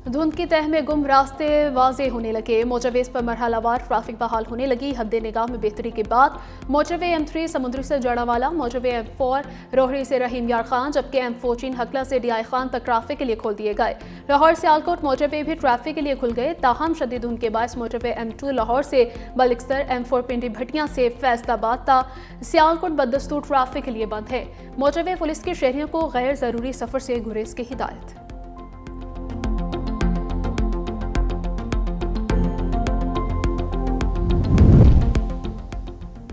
धुंध की तह में गुम रास्ते वाजे होने लगे। मोटरवेज पर मरहलावार ट्रैफिक बहाल होने लगी। हद्दे निगाह में बेहतरी के बाद मोटरवे M3 समुद्री से जड़ावाला, मोटरवे M4 रोहड़ी से रहीम यार खान, जबकि M14 हकला से DI खान तक ट्रैफिक के लिए खोल दिए गए। लाहौर सियालकोट मोटरवे भी ट्रैफिक के लिए खुल गए। ताहम शदीद धुंध के बायस मोटरवे M2 लाहौर से बलिक्सर, M4 पिंडी भटियां से फैसलाबाद ता सियालकोट बदस्तूर ट्रैफिक के लिए बंद है। मोटरवे पुलिस की शहरियों को गैर जरूरी सफर से गुरेज की हिदायत।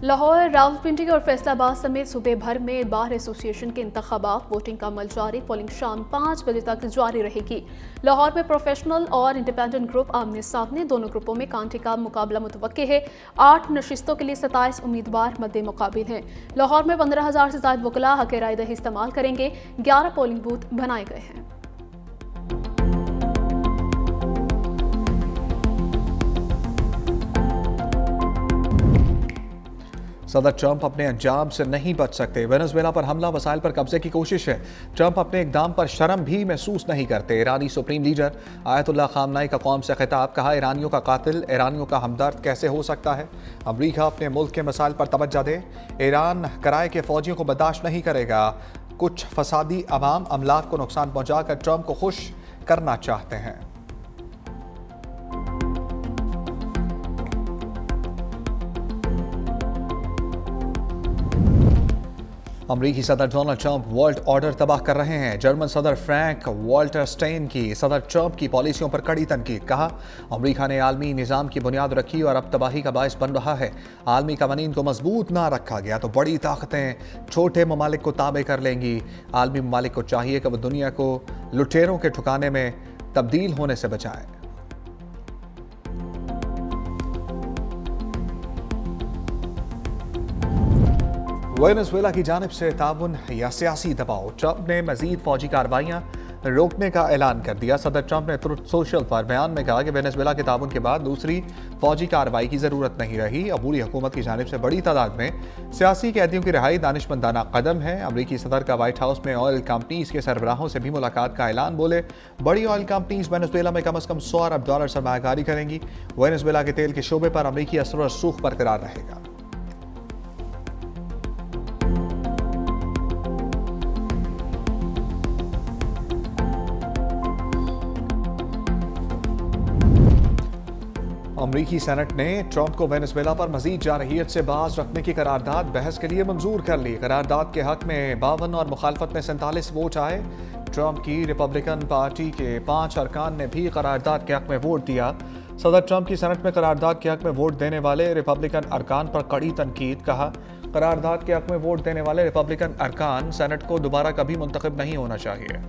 लाहौर, रावलपिंडी और फैसलाबाद समेत सूबे भर में बार एसोसिएशन के इंतखाबात वोटिंग का अमल जारी। पोलिंग शाम 5 बजे तक जारी रहेगी। लाहौर में प्रोफेशनल और इंडिपेंडेंट ग्रुप आमने सामने, दोनों ग्रुपों में कांटे का मुकाबला मुतवक्के है। 8 नशिस्तों के लिए 27 उम्मीदवार मद्दे मुकाबिल हैं। लाहौर में 15,000 से ज्यादा वकला हक राय दही इस्तेमाल करेंगे। 11 पोलिंग बूथ बनाए गए हैं। सदर ट्रंप अपने अंजाम से नहीं बच सकते। वेनेजुएला पर हमला, वसाइल पर कब्जे की कोशिश है। ट्रंप अपने इकदाम पर शर्म भी महसूस नहीं करते। ईरानी सुप्रीम लीडर आयतुल्लाह खामनाई का कौम से खिताब, कहा ईरानियों का कातिल ईरानियों का हमदर्द कैसे हो सकता है। अमरीका अपने मुल्क के मसाइल पर तवज्जो दे। ईरान कराए के फौजियों को बर्दाश्त नहीं करेगा। कुछ फसादी अवाम अमलाक को नुकसान पहुंचाकर ट्रंप को खुश करना चाहते हैं। अमरीकी सदर डोनाल्ड ट्रंप वर्ल्ड ऑर्डर तबाह कर रहे हैं। जर्मन सदर फ्रैंक वॉल्टर स्टेन की सदर ट्रंप की पॉलिसियों पर कड़ी तनकीद, कहा अमरीका ने आलमी निज़ाम की बुनियाद रखी और अब तबाही का बायस बन रहा है। आलमी कवानीन को मजबूत ना रखा गया तो बड़ी ताकतें छोटे ममालिक को ताबे कर लेंगी। आलमी ममालिक को चाहिए कि वो दुनिया को लुटेरों के ठिकाने में तब्दील होने से बचाए। वेनेजुएला की जानिब से ताउन या सियासी दबाव, ट्रंप ने मजीद फौजी कार्रवाइयां रोकने का ऐलान कर दिया। सदर ट्रंप ने ट्रुथ सोशल पर बयान में कहा कि वेनेजुएला के ताउन के बाद दूसरी फौजी कार्रवाई की जरूरत नहीं रही। अबूरी हुकूमत की जानिब से बड़ी तादाद में सियासी कैदियों की रिहाई दानिशमंदाना कदम है। अमरीकी सदर का व्हाइट हाउस में ऑयल कंपनीज के सरबराहों से भी मुलाकात का ऐलान, बोले बड़ी ऑयल कंपनीज वेनेजुएला में कम अज कम $100 अरब सरमायाकारी करेंगी। वेनेजुएला के तेल के शोबे पर अमरीकी असर व रसूख बरकरार रहेगा। अमरीकी सेनेट ने ट्रंप को वेनेजुएला पर मजीद जारहियत से बाज रखने की करारदाद बहस के लिए मंजूर कर ली। करारदाद के हक में 52 और मुखालफत में 47 वोट आए। ट्रंप की रिपब्लिकन पार्टी के 5 अरकान ने भी करारदाद के हक में वोट दिया। सदर ट्रंप की सेनेट में करारदाद के हक में वोट देने वाले रिपब्लिकन अरकान पर कड़ी तनकीद, कहा करारदाद के हक में वोट देने वाले रिपब्लिकन अरकान सेनेट को दोबारा कभी मुंतखब नहीं होना चाहिए।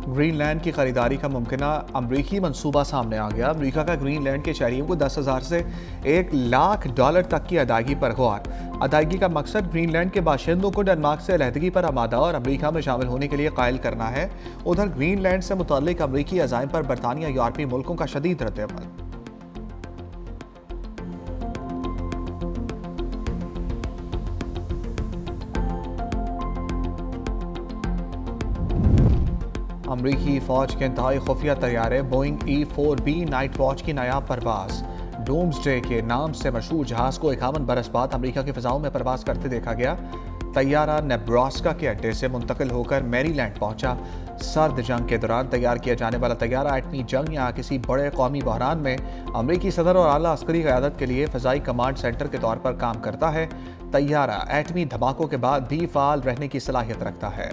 ग्रीनलैंड की खरीदारी का मुमकिना अमरीकी मंसूबा सामने आ गया। अमरीका का ग्रीनलैंड के शहरियों को 10,000 से $1,00,000 तक की अदायगी पर गौर। अदायगी का मकसद ग्रीनलैंड के बाशिंदों को डेनमार्क से अलहदगी पर आमादा और अमरीका में शामिल होने के लिए कायल करना है। उधर ग्रीनलैंड से मुतल्लिक अमरीकी अज़ाइम पर बरतानिया यूरोपीय मुल्कों का शदीद रद्द-ए-अमल। अमरीकी फौज के इंतहाई खुफिया तैयारे बोइंग E-4B नाइट वॉच की नायाब परवाज। डूम्सडे के नाम से मशहूर जहाज को 51 बरस बाद अमरीका की फिजाओं में परवाज करते देखा गया। तैयारा नेब्रास्का के अड्डे से मुंतकिल होकर मैरीलैंड पहुंचा। सर्द जंग के दौरान तैयार किया जाने वाला तैयारा एटमी जंग या किसी बड़े कौमी बहरान में अमरीकी सदर और आला अस्करी क़यादत के लिए फ़ज़ाई कमांड सेंटर के तौर पर काम करता है। तैयारा एटमी धमाकों के बाद भी फ़ाल रहने की सलाहियत रखता है।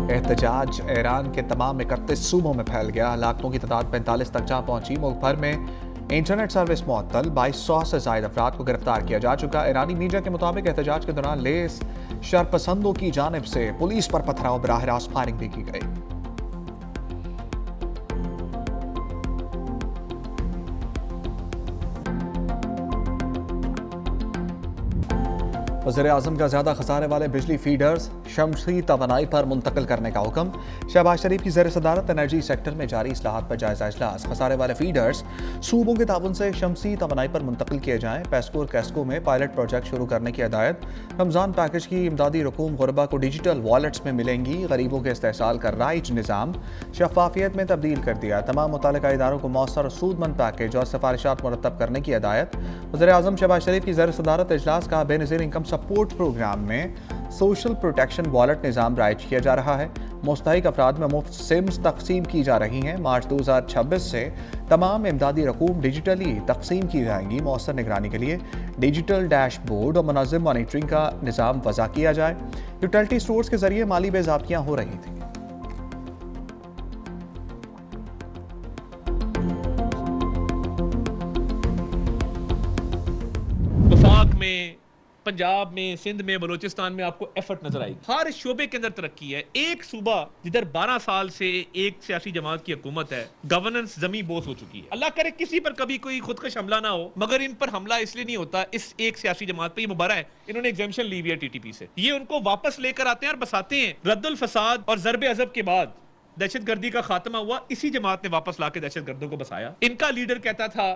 एहतजाज ईरान के तमाम 31 सूबों में फैल गया। हलाकतों की तादाद 45 तक जा पहुंची। मुल्क भर में इंटरनेट सर्विस मुअत्तल। 2200 से ज्यादा अफराद को गिरफ्तार किया जा चुका। ईरानी मीडिया के मुताबिक एहतजाज के दौरान लेस शरपसंदों की जानिब से पुलिस पर पथराव, बराह रास्त फायरिंग भी की गई। वज़ीर-ए-आज़म का ज़्यादा खसारे वाले बिजली फीडर्स शमसी तवानाई पर मुंतकिल करने का हुक्म। शहबाज शरीफ की ज़ेर सदारत एनर्जी सेक्टर में जारी इस्लाहात पर जायजा इजलास। खसारे वाले फीडर्स सूबों के ताउन से शमसी तवानाई पर मुंतकिल किए जाएँ। पेस्को और कैस्को में पायलट प्रोजेक्ट शुरू करने की हिदायत। रमज़ान पैकेज की इमदादी रकूम गुरबा को डिजिटल वॉलेट्स में मिलेंगी। गरीबों के इस्तेहसाल का राइज निज़ाम शफाफियत में तब्दील कर दिया। तमाम मुतल्लिका इदारों को मौसर और सूदमंद पैकेज और सिफारिशात मुरतब करने की हिदायत। वज़ीर-ए-आज़म शहबाज शरीफ की ज़ेर सदारत इजलास का बेनज़ीर इनकम सपोर्ट प्रोग्राम में सोशल प्रोटेक्शन वॉलेट निज़ाम राइज किया जा रहा है। मुस्तहिक अफराद में मुफ्त सिम्स तकसीम की जा रही हैं। मार्च 2026 से तमाम इमदादी रकूम डिजिटली तकसीम की जाएंगी। मौसर निगरानी के लिए डिजिटल डैशबोर्ड और मुनज़्ज़म मॉनिटरिंग का निज़ाम वज़ा किया जाए। यूटिलिटी स्टोर्स के जरिए माली बेज़ाब्तियाँ हो रही थी। वफाक में, पंजाब में, सिंध में, बलूचिस्तान में आपको एफर्ट नजर आएगी। हर शोबे के अंदर तरक्की है। एक सूबा जिधर 12 साल से एक सियासी जमात की हुकूमत है, गवर्नेंस जमी बोस हो चुकी है। अल्लाह करे किसी पर कभी कोई खुदकश हमला ना हो, मगर इन पर हमला इसलिए नहीं होता, इस एक सियासी जमात पे ये मुबारक है, इन्होंने एग्जेम्पशन ली हुई है टीटीपी से। ये उनको वापस लेकर आते हैं और बसाते हैं। रद्दुल फसाद और ज़रबे अज़ब के बाद दहशतगर्दी का खात्मा हुआ, इसी जमात ने वापस लाके दहशतगर्दों को बसाया। इनका लीडर कहता था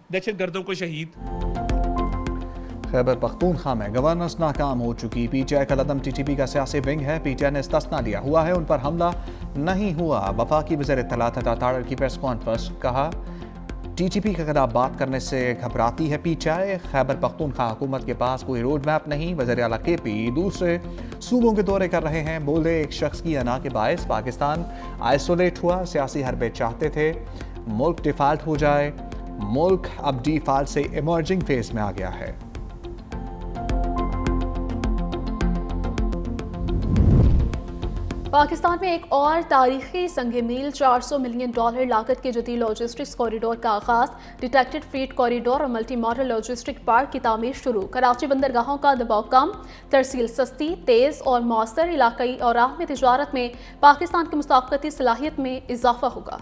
दहशतगर्दों को शहीद। खैबर पख्तूनख्वा में गवर्नेंस नाकाम हो चुकी। पीटीआई का लदम टीटीपी का सियासी विंग है। पीटीआई ने इस्तिस्ना दिया हुआ है उन पर हमला नहीं हुआ। वफाकी वज़ीर इत्तलात अता तारड़ की प्रेस कॉन्फ्रेंस। कहा टीटीपी के खिलाफ बात करने से घबराती है पीटीआई। खैबर पख्तूनख्वा हुकूमत के पास कोई रोड मैप नहीं। वज़ीर आला केपी दूसरे सूबों के दौरे कर रहे हैं। बोले एक शख्स की अना के बायस पाकिस्तान आइसोलेट हुआ। सियासी हरबे चाहते थे मुल्क डिफाल्ट हो जाए। मुल्क अब डिफाल्ट से इमर्जिंग फेज में आ गया है। पाकिस्तान में एक और तारीखी संग मील $400 मिलियन लागत के जदीद लॉजिस्टिक्स कॉरिडोर का आगाज। डिटेक्टेड फ्रीट कॉरिडोर और मल्टी मॉडल लॉजिस्टिक पार्क की तामीर शुरू। कराची बंदरगाहों का दबाव कम, तरसील सस्ती, तेज और मौसर। इलाकई और राह में तिजारत में पाकिस्तान की मुसाफकती सलाहियत में इजाफा होगा।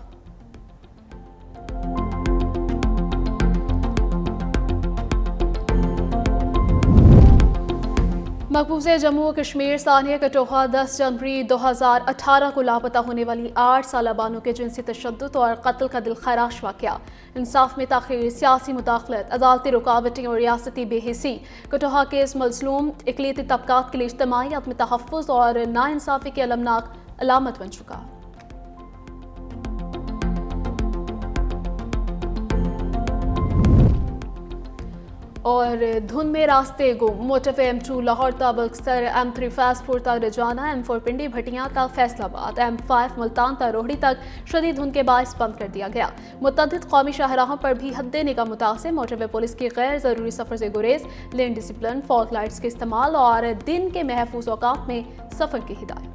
मकबूज़े जम्मू और कश्मीर सानिया कटोहा 10 जनवरी 2018 को लापता होने वाली 8 साल बानो के जिनसी तशद्दुद और कत्ल का दिलखराश वाक़या। इंसाफ में ताख़ीर, सियासी मुदाखलत, अदालती रुकावटें और रियासती बेहिसी। कटोहा केस मज़लूम इक़लियती तबक़ात के लिए इज्तिमाई अदम तहफ़्फ़ुज़ और नाइंसाफ़ी की अलमनाक अलामत बन चुका। और धुंध में रास्ते गुम। मोटरवे M2 लाहौर तक बक्सर, M3 फैसपुर तक रजाना, M4 पिंडी भटियां तक फैसलाबाद, M5 मुल्तान तक रोहड़ी तक शदीद धुंध के बायस बंद कर दिया गया। मुतअद्दिद कौमी शाहराहों पर भी हद्दे निगाह मुतासिर। मोटरवे पुलिस की गैर ज़रूरी सफ़र से गुरेज, लेन डिसिप्लिन, फॉग लाइट्स के इस्तेमाल और दिन के महफूज औकात में सफ़र की हिदायत।